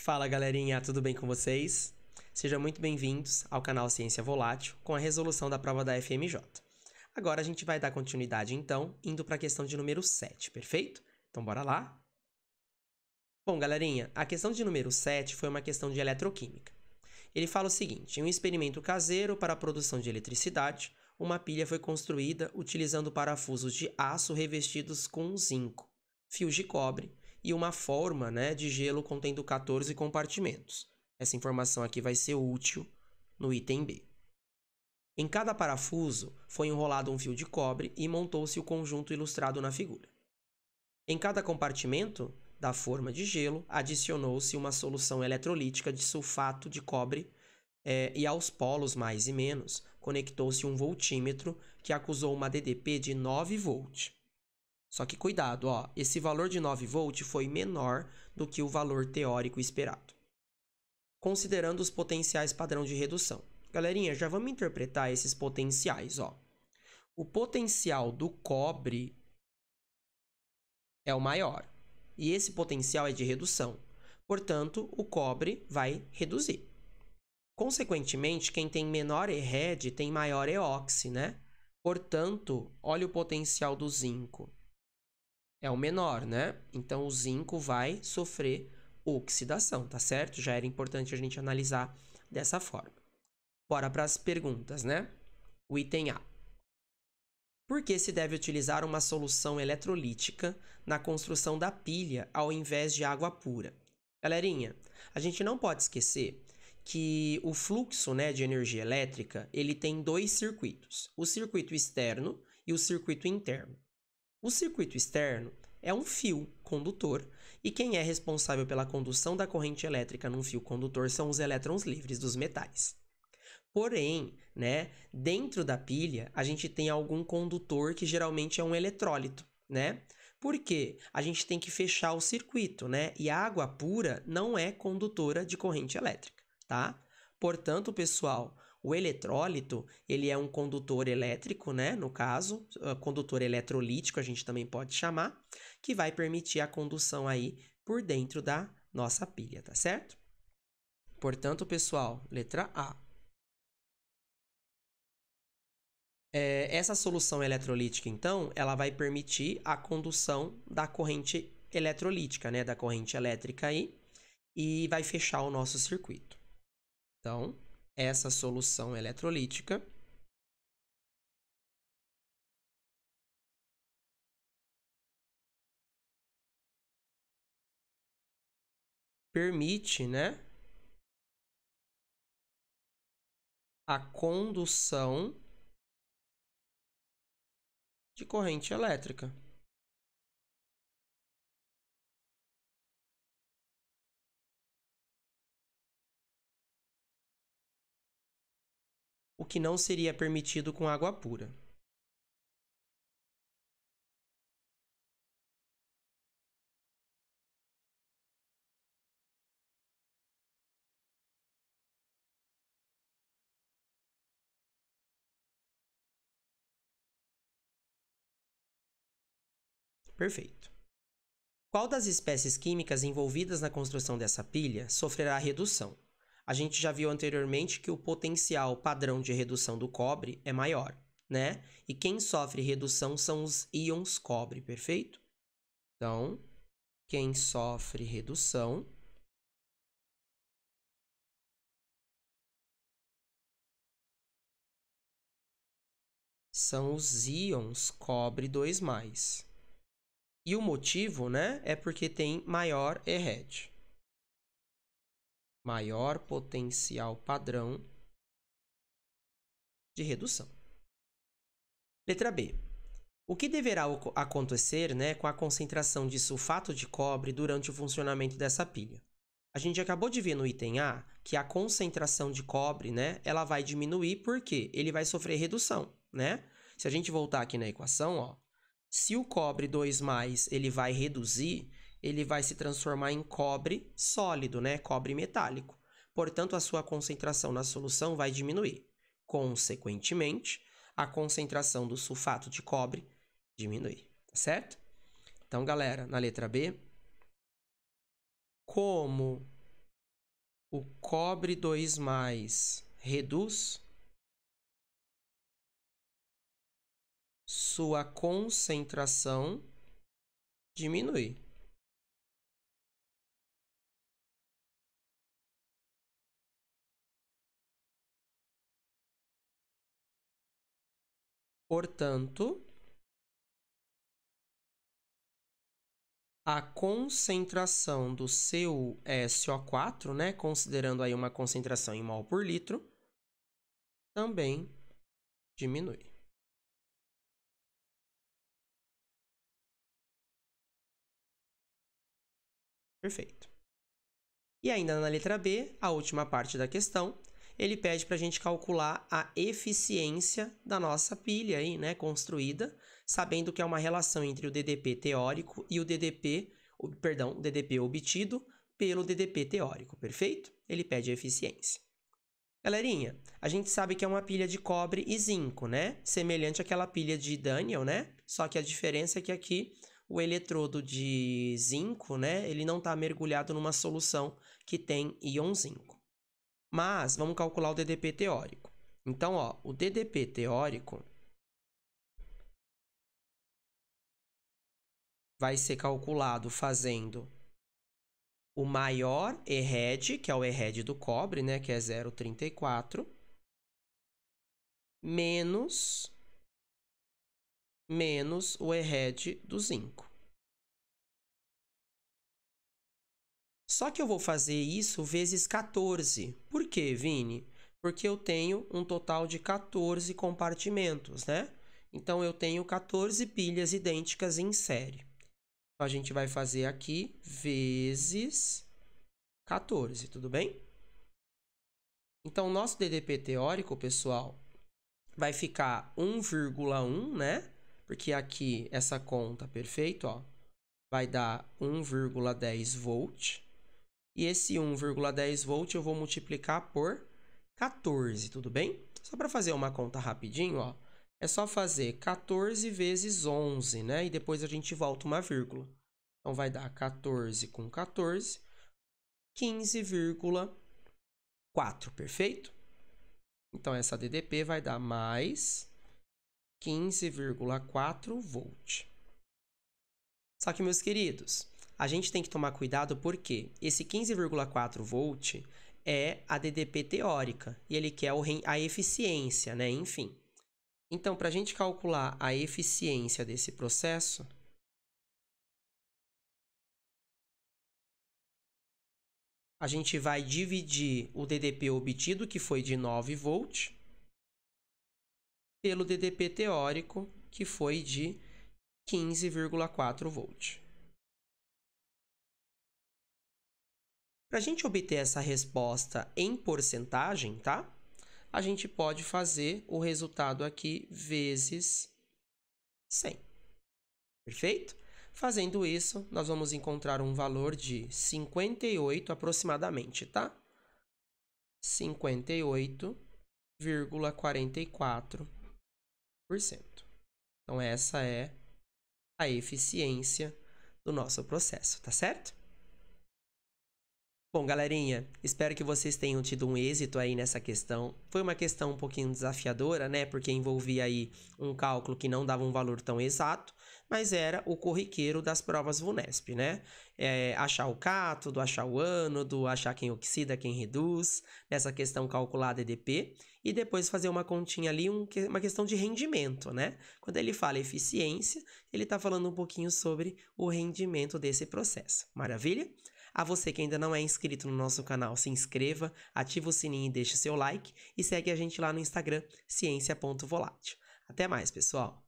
Fala galerinha, tudo bem com vocês? Sejam muito bem-vindos ao canal Ciência Volátil com a resolução da prova da FMJ. Agora a gente vai dar continuidade então, indo para a questão de número 7, perfeito? Então bora lá? Bom galerinha, a questão de número 7 foi uma questão de eletroquímica. Ele fala o seguinte: em um experimento caseiro para a produção de eletricidade, uma pilha foi construída utilizando parafusos de aço revestidos com zinco, fios de cobre e uma forma de gelo contendo 14 compartimentos. Essa informação aqui vai ser útil no item B. Em cada parafuso foi enrolado um fio de cobre e montou-se o conjunto ilustrado na figura. Em cada compartimento da forma de gelo, adicionou-se uma solução eletrolítica de sulfato de cobre e aos polos mais e menos conectou-se um voltímetro que acusou uma DDP de 9 volt. Só que cuidado, esse valor de 9 volt foi menor do que o valor teórico esperado. Considerando os potenciais padrão de redução. Galerinha, já vamos interpretar esses potenciais, O potencial do cobre é o maior. E esse potencial é de redução. Portanto, o cobre vai reduzir. Consequentemente, quem tem menor ERED tem maior EOX, né? Portanto, olha o potencial do zinco. É o menor, né? Então, o zinco vai sofrer oxidação, tá certo? Já era importante a gente analisar dessa forma. Bora para as perguntas, né? O item A. Por que se deve utilizar uma solução eletrolítica na construção da pilha ao invés de água pura? Galerinha, a gente não pode esquecer que o fluxo de energia elétrica ele tem dois circuitos, o circuito externo e o circuito interno. O circuito externo é um fio condutor e quem é responsável pela condução da corrente elétrica num fio condutor são os elétrons livres dos metais. Porém, dentro da pilha, a gente tem algum condutor que geralmente é um eletrólito, Por quê? A gente tem que fechar o circuito, E a água pura não é condutora de corrente elétrica, tá? Portanto, pessoal, o eletrólito, ele é um condutor elétrico, No caso, condutor eletrolítico, a gente também pode chamar, que vai permitir a condução aí por dentro da nossa pilha, tá certo? Portanto, pessoal, letra A. Essa solução eletrolítica, então, ela vai permitir a condução da corrente eletrolítica, da corrente elétrica aí, e vai fechar o nosso circuito. Então, essa solução eletrolítica permite, a condução de corrente elétrica. O que não seria permitido com água pura. Perfeito. Qual das espécies químicas envolvidas na construção dessa pilha sofrerá redução? A gente já viu anteriormente que o potencial padrão de redução do cobre é maior, E quem sofre redução são os íons cobre, perfeito? Então, quem sofre redução são os íons cobre 2+. E o motivo, é porque tem maior ERED. Maior potencial padrão de redução. Letra B. O que deverá acontecer com a concentração de sulfato de cobre durante o funcionamento dessa pilha? A gente acabou de ver no item A que a concentração de cobre, ela vai diminuir porque ele vai sofrer redução, Se a gente voltar aqui na equação, se o cobre 2+, ele vai reduzir, ele vai se transformar em cobre sólido, cobre metálico. Portanto, a sua concentração na solução vai diminuir. Consequentemente, a concentração do sulfato de cobre diminui, tá certo? Então, galera, na letra B, como o cobre 2+ reduz, sua concentração diminui. Portanto, a concentração do seu SO4, né, considerando aí uma concentração em mol por litro, também diminui. Perfeito. E ainda na letra B, a última parte da questão, ele pede para a gente calcular a eficiência da nossa pilha aí, né, construída, sabendo que é uma relação entre o DDP teórico e o DDP obtido pelo DDP teórico, perfeito? Ele pede a eficiência. Galerinha, a gente sabe que é uma pilha de cobre e zinco, né? Semelhante àquela pilha de Daniell, né? Só que a diferença é que aqui o eletrodo de zinco, né? Ele não está mergulhado numa solução que tem íon zinco. Mas vamos calcular o DDP teórico. Então, ó, o DDP teórico vai ser calculado fazendo o maior ERED, que é o ERED do cobre, né, que é 0,34, menos o ERED do zinco. Só que eu vou fazer isso vezes 14. Por quê, Vini? Porque eu tenho um total de 14 compartimentos, né? Então, eu tenho 14 pilhas idênticas em série. Então, a gente vai fazer aqui vezes 14, tudo bem? Então, o nosso DDP teórico, pessoal, vai ficar 1,1, né? Porque aqui, essa conta, perfeito, ó, vai dar 1,10 volt. E esse 1,10 volt eu vou multiplicar por 14, tudo bem? Só para fazer uma conta rapidinho, ó, é só fazer 14 vezes 11, né? E depois a gente volta uma vírgula. Então, vai dar 14 com 14, 15,4, perfeito? Então, essa DDP vai dar mais 15,4 volt. Só que, meus queridos, a gente tem que tomar cuidado porque esse 15,4 volt é a DDP teórica e ele quer a eficiência, né? Enfim. Então, para a gente calcular a eficiência desse processo, a gente vai dividir o DDP obtido, que foi de 9 volt, pelo DDP teórico, que foi de 15,4 volt. Para a gente obter essa resposta em porcentagem, tá? A gente pode fazer o resultado aqui vezes 100. Perfeito? Fazendo isso, nós vamos encontrar um valor de 58 aproximadamente, tá? 58,44%. Então, essa é a eficiência do nosso processo, tá certo? Bom, galerinha, espero que vocês tenham tido um êxito aí nessa questão. Foi uma questão um pouquinho desafiadora, né? Porque envolvia aí um cálculo que não dava um valor tão exato, mas era o corriqueiro das provas VUNESP, né? Achar o cátodo, achar o ânodo, achar quem oxida, quem reduz, nessa questão calcular a DDP, e depois fazer uma continha ali, uma questão de rendimento, né? Quando ele fala eficiência, ele está falando um pouquinho sobre o rendimento desse processo. Maravilha? A você que ainda não é inscrito no nosso canal, se inscreva, ativa o sininho e deixe seu like e segue a gente lá no Instagram, ciência.volátil. Até mais, pessoal!